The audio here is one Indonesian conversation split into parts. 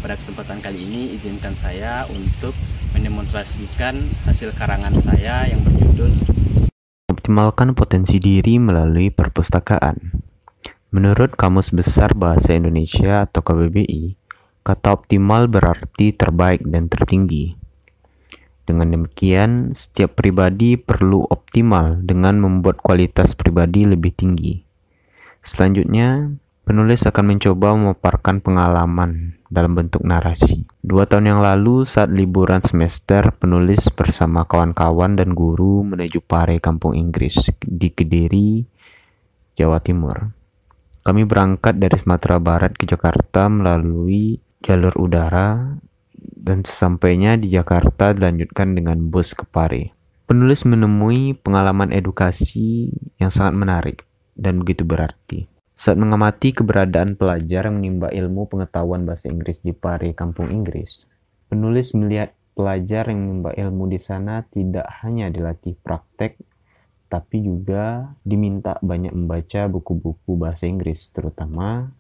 pada kesempatan kali ini izinkan saya untuk mendemonstrasikan hasil karangan saya yang berjudul Optimalkan potensi diri melalui perpustakaan. Menurut Kamus Besar Bahasa Indonesia atau KBBI, kata optimal berarti terbaik dan tertinggi. Dengan demikian, setiap pribadi perlu optimal dengan membuat kualitas pribadi lebih tinggi. Selanjutnya, penulis akan mencoba memaparkan pengalaman dalam bentuk narasi. 2 tahun yang lalu, saat liburan semester, penulis bersama kawan-kawan dan guru menuju Pare, Kampung Inggris, di Kediri, Jawa Timur. Kami berangkat dari Sumatera Barat ke Jakarta melalui jalur udara, dan sesampainya di Jakarta dilanjutkan dengan bus ke Pare. Penulis menemui pengalaman edukasi yang sangat menarik dan begitu berarti. Saat mengamati keberadaan pelajar yang menimba ilmu pengetahuan bahasa Inggris di Pare, Kampung Inggris, penulis melihat pelajar yang menimba ilmu di sana tidak hanya dilatih praktek, tapi juga diminta banyak membaca buku-buku bahasa Inggris, terutama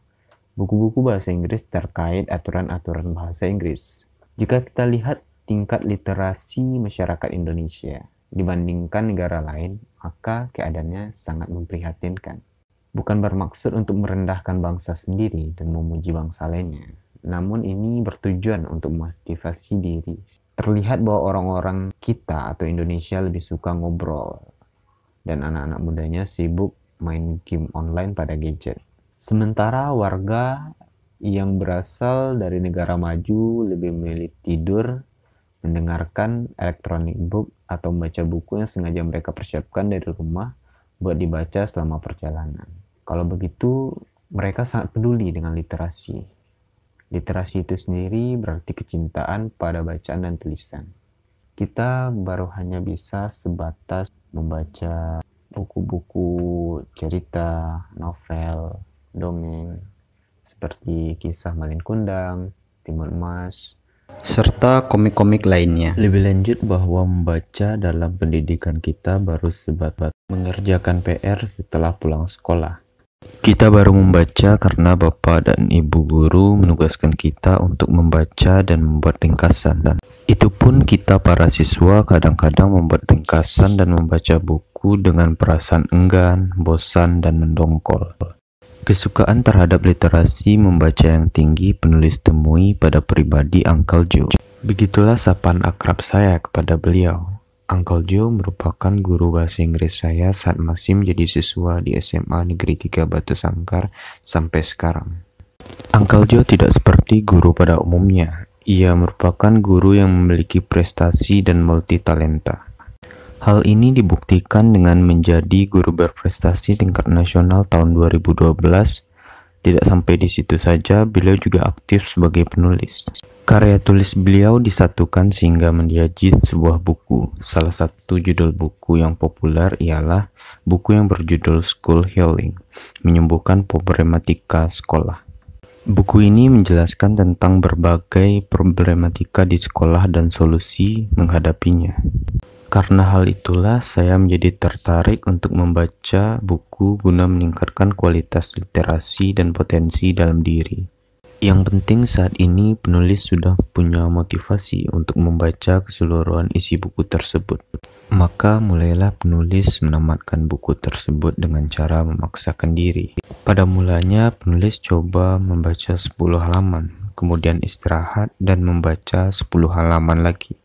buku-buku bahasa Inggris terkait aturan-aturan bahasa Inggris. Jika kita lihat tingkat literasi masyarakat Indonesia dibandingkan negara lain, maka keadaannya sangat memprihatinkan. Bukan bermaksud untuk merendahkan bangsa sendiri dan memuji bangsa lainnya, namun ini bertujuan untuk memotivasi diri. Terlihat bahwa orang-orang kita atau Indonesia lebih suka ngobrol, dan anak-anak mudanya sibuk main game online pada gadget. Sementara warga yang berasal dari negara maju lebih memilih tidur, mendengarkan electronic book, atau membaca buku yang sengaja mereka persiapkan dari rumah buat dibaca selama perjalanan. Kalau begitu, mereka sangat peduli dengan literasi. Literasi itu sendiri berarti kecintaan pada bacaan dan tulisan. Kita baru hanya bisa sebatas membaca buku-buku cerita, novel, dongeng, seperti Kisah Malin Kundang, Timun Emas, serta komik-komik lainnya. Lebih lanjut bahwa membaca dalam pendidikan kita baru sebatas mengerjakan PR setelah pulang sekolah. Kita baru membaca karena Bapak dan Ibu guru menugaskan kita untuk membaca dan membuat ringkasan. Dan itu pun kita para siswa kadang-kadang membuat ringkasan dan membaca buku dengan perasaan enggan, bosan, dan mendongkol. Kesukaan terhadap literasi membaca yang tinggi penulis temui pada pribadi Uncle Joe. Begitulah sapaan akrab saya kepada beliau. Uncle Joe merupakan guru bahasa Inggris saya saat masih menjadi siswa di SMA Negeri 3 Batu Sangkar sampai sekarang. Uncle Joe tidak seperti guru pada umumnya. Ia merupakan guru yang memiliki prestasi dan multitalenta. Hal ini dibuktikan dengan menjadi guru berprestasi tingkat nasional tahun 2012. Tidak sampai di situ saja, beliau juga aktif sebagai penulis. Karya tulis beliau disatukan sehingga menjadi sebuah buku. Salah satu judul buku yang populer ialah buku yang berjudul School Healing, menyembuhkan problematika sekolah. Buku ini menjelaskan tentang berbagai problematika di sekolah dan solusi menghadapinya. Karena hal itulah saya menjadi tertarik untuk membaca buku guna meningkatkan kualitas literasi dan potensi dalam diri. Yang penting saat ini penulis sudah punya motivasi untuk membaca keseluruhan isi buku tersebut. Maka mulailah penulis menamatkan buku tersebut dengan cara memaksakan diri. Pada mulanya penulis coba membaca 10 halaman, kemudian istirahat dan membaca 10 halaman lagi.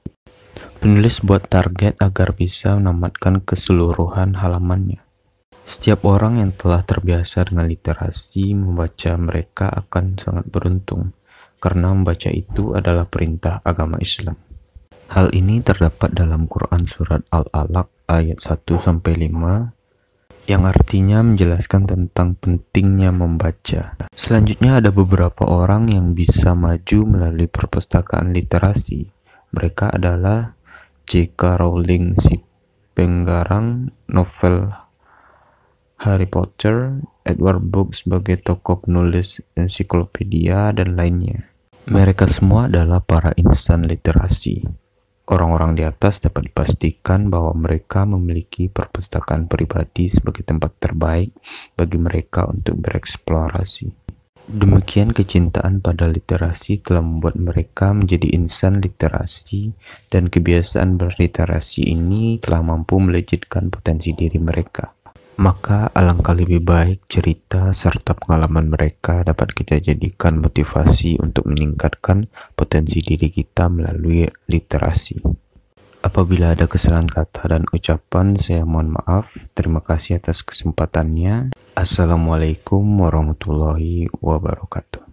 Penulis buat target agar bisa menamatkan keseluruhan halamannya. Setiap orang yang telah terbiasa dengan literasi membaca mereka akan sangat beruntung, karena membaca itu adalah perintah agama Islam. Hal ini terdapat dalam Quran Surat Al-Alaq ayat 1-5, yang artinya menjelaskan tentang pentingnya membaca. Selanjutnya ada beberapa orang yang bisa maju melalui perpustakaan literasi. Mereka adalah J.K. Rowling, si penggarang novel Harry Potter, Edward Books sebagai tokoh penulis ensiklopedia, dan lainnya. Mereka semua adalah para insan literasi. Orang-orang di atas dapat dipastikan bahwa mereka memiliki perpustakaan pribadi sebagai tempat terbaik bagi mereka untuk bereksplorasi. Demikian kecintaan pada literasi telah membuat mereka menjadi insan literasi, dan kebiasaan berliterasi ini telah mampu melejitkan potensi diri mereka. Maka alangkah lebih baik cerita serta pengalaman mereka dapat kita jadikan motivasi untuk meningkatkan potensi diri kita melalui literasi. Apabila ada kesalahan kata dan ucapan, saya mohon maaf. Terima kasih atas kesempatannya. Assalamualaikum warahmatullahi wabarakatuh.